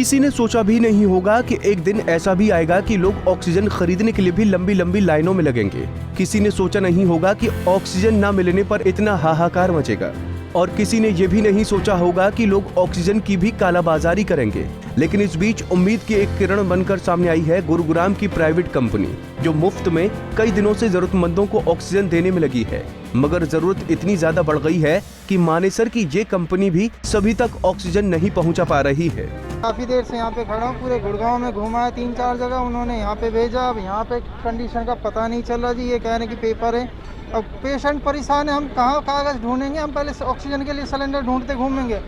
किसी ने सोचा भी नहीं होगा कि एक दिन ऐसा भी आएगा कि लोग ऑक्सीजन खरीदने के लिए भी लंबी लंबी लाइनों में लगेंगे। किसी ने सोचा नहीं होगा कि ऑक्सीजन न मिलने पर इतना हाहाकार मचेगा, और किसी ने ये भी नहीं सोचा होगा कि लोग ऑक्सीजन की भी कालाबाजारी करेंगे। लेकिन इस बीच उम्मीद की एक किरण बनकर सामने आई है गुरुग्राम की प्राइवेट कंपनी, जो मुफ्त में कई दिनों से जरूरतमंदों को ऑक्सीजन देने में लगी है। मगर जरूरत इतनी ज्यादा बढ़ गई है कि मानेसर की ये कंपनी भी सभी तक ऑक्सीजन नहीं पहुंचा पा रही है। काफी देर से यहाँ पे खड़ा हूँ, पूरे गुड़गांव में घूमा है 3-4 जगह, उन्होंने यहाँ पे भेजा। अब यहाँ पे कंडीशन का पता नहीं चल रहा जी, ये कह रहे हैं कि पेपर है। अब पेशेंट परेशान है, हम कहाँ कागज ढूंढेंगे, हम पहले ऑक्सीजन के लिए सिलेंडर ढूंढते घूमेंगे।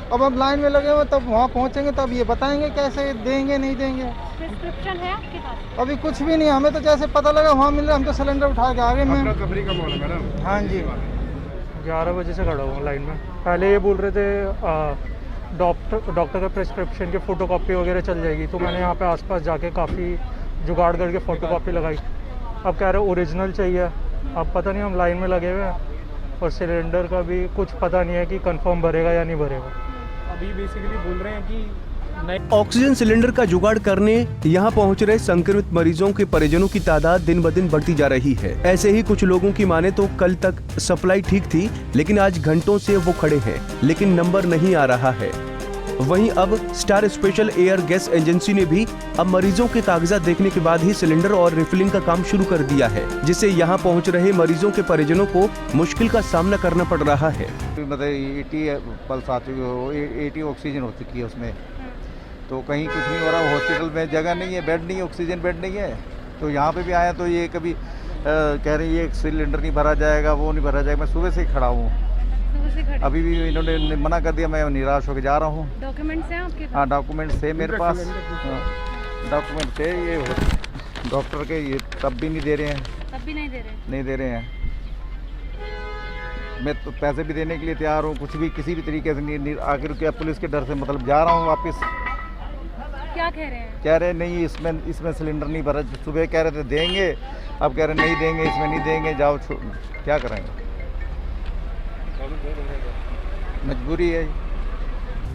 अब हम लाइन में लगे हुए, तब वहाँ पहुँचेंगे तब ये बताएंगे कैसे देंगे नहीं देंगे। प्रिस्क्रिप्शन है आपके पास? अभी कुछ भी नहीं, हमें तो जैसे पता लगा वहाँ मिल रहा, हम तो सिलेंडर उठा के आगे में। मैडम हाँ जी, 11 बजे से खड़ा हूँ लाइन में। पहले ये बोल रहे थे डॉक्टर का प्रिस्क्रिप्शन की फ़ोटोकॉपी वगैरह चल जाएगी, तो मैंने यहाँ पे आसपास जाके काफ़ी जुगाड़ करके फ़ोटोकॉपी लगाई। अब कह रहे ओरिजिनल चाहिए। अब पता नहीं, हम लाइन में लगे हुए हैं और सिलेंडर का भी कुछ पता नहीं है कि कंफर्म भरेगा या नहीं भरेगा। अभी बेसिकली बोल रहे हैं कि ऑक्सीजन सिलेंडर का जुगाड़ करने यहाँ पहुँच रहे संक्रमित मरीजों के परिजनों की तादाद दिन ब दिन बढ़ती जा रही है। ऐसे ही कुछ लोगों की माने तो कल तक सप्लाई ठीक थी, लेकिन आज घंटों से वो खड़े हैं, लेकिन नंबर नहीं आ रहा है। वहीं अब star special air gas agency ने भी अब मरीजों के कागजात देखने के बाद ही सिलेंडर और रिफिलिंग का काम शुरू कर दिया है, जिससे यहाँ पहुँच रहे मरीजों के परिजनों को मुश्किल का सामना करना पड़ रहा है। मतलब 80 पल्स आ चुकी हो, 80 ऑक्सीजन हो चुकी है उसमें, तो कहीं कुछ नहीं हो रहा। हॉस्पिटल में जगह नहीं है, बेड नहीं है, ऑक्सीजन बेड नहीं है। तो यहाँ पे भी आया तो ये कभी कह रहे हैं ये सिलेंडर नहीं भरा जाएगा, वो नहीं भरा जाएगा। मैं सुबह से ही खड़ा हूँ, अभी भी इन्होंने मना कर दिया, मैं निराश होकर जा रहा हूँ। डॉक्यूमेंट्स हैं आपके पास? हाँ, डॉक्यूमेंट्स है मेरे पास, डॉक्यूमेंट है। ये डॉक्टर के ये तब भी नहीं दे रहे हैं, तब भी नहीं दे रहे? नहीं दे रहे हैं। मैं तो पैसे भी देने के लिए तैयार हूँ, कुछ भी किसी भी तरीके से नहीं। आखिर क्या पुलिस के डर से मतलब जा रहा हूँ वापस। क्या कह रहे हैं? कह रहे नहीं, इसमें सिलेंडर नहीं भरा। सुबह कह रहे थे देंगे, अब कह रहे नहीं देंगे, इसमें नहीं देंगे, जाओ क्या करेंगे, मजबूरी है।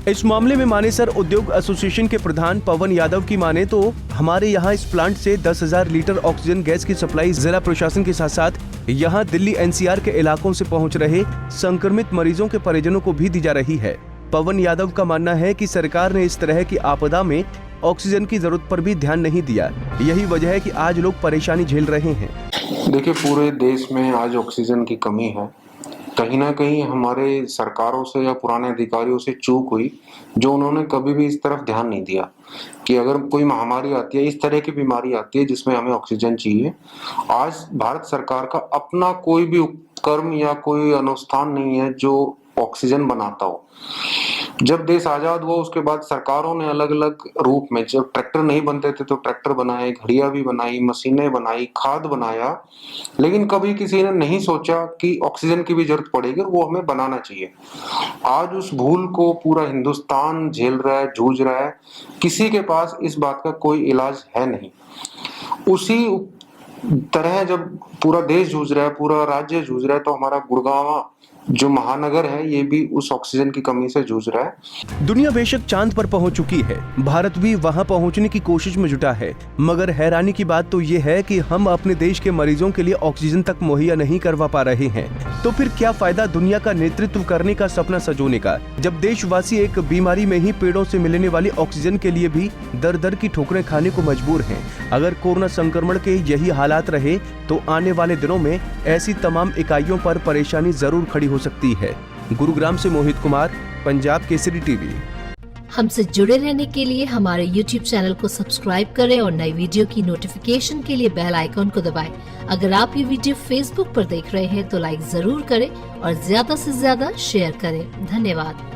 इस मामले में मानेसर उद्योग एसोसिएशन के प्रधान पवन यादव की माने तो हमारे यहाँ इस प्लांट से 10,000 लीटर ऑक्सीजन गैस की सप्लाई जिला प्रशासन के साथ साथ यहाँ दिल्ली एनसीआर के इलाकों से पहुँच रहे संक्रमित मरीजों के परिजनों को भी दी जा रही है। पवन यादव का मानना है कि सरकार ने इस तरह की आपदा में ऑक्सीजन की जरूरत पर भी ध्यान नहीं दिया। यही वजह है कि आज लोग परेशानी झेल रहे हैं। देखिए, पूरे देश में आज ऑक्सीजन की कमी है। कहीं ना कहीं हमारे सरकारों से या पुराने अधिकारियों से चूक हुई, जो उन्होंने कभी भी इस तरफ ध्यान नहीं दिया कि अगर कोई महामारी आती है, इस तरह की बीमारी आती है जिसमें हमें ऑक्सीजन चाहिए। आज भारत सरकार का अपना कोई भी उपक्रम या कोई अनुष्ठान नहीं है जो ऑक्सीजन बनाता हो। जब देश आजाद हुआ उसके बाद सरकारों ने अलग अलग रूप में, जब ट्रैक्टर नहीं बनते थे तो ट्रैक्टर बनाए, घड़ियां भी बनाई, मशीनें बनाई, खाद बनाया, लेकिन कभी किसी ने नहीं सोचा कि ऑक्सीजन की भी जरूरत पड़ेगी और वो हमें बनाना चाहिए। आज उस भूल को पूरा हिंदुस्तान झेल रहा है, जूझ रहा है। किसी के पास इस बात का कोई इलाज है नहीं। उसी तरह जब पूरा देश जूझ रहा है, पूरा राज्य जूझ रहा है, तो हमारा गुड़गांव जो महानगर है ये भी उस ऑक्सीजन की कमी से जूझ रहा है। दुनिया बेशक चांद पर पहुंच चुकी है, भारत भी वहां पहुंचने की कोशिश में जुटा है, मगर हैरानी की बात तो ये है कि हम अपने देश के मरीजों के लिए ऑक्सीजन तक मुहैया नहीं करवा पा रहे हैं। तो फिर क्या फायदा दुनिया का नेतृत्व करने का सपना सजोने का, जब देशवासी एक बीमारी में ही पेड़ों से मिलने वाली ऑक्सीजन के लिए भी दर दर की ठोकरें खाने को मजबूर हैं। अगर कोरोना संक्रमण के यही हालात रहे तो आने वाले दिनों में ऐसी तमाम इकाइयों पर परेशानी जरूर खड़ी हो सकती है। गुरुग्राम से मोहित कुमार, पंजाब केसरी टीवी। हमसे जुड़े रहने के लिए हमारे YouTube चैनल को सब्सक्राइब करें और नई वीडियो की नोटिफिकेशन के लिए बेल आइकॉन को दबाएं। अगर आप ये वीडियो Facebook पर देख रहे हैं तो लाइक जरूर करें और ज्यादा से ज्यादा शेयर करें। धन्यवाद।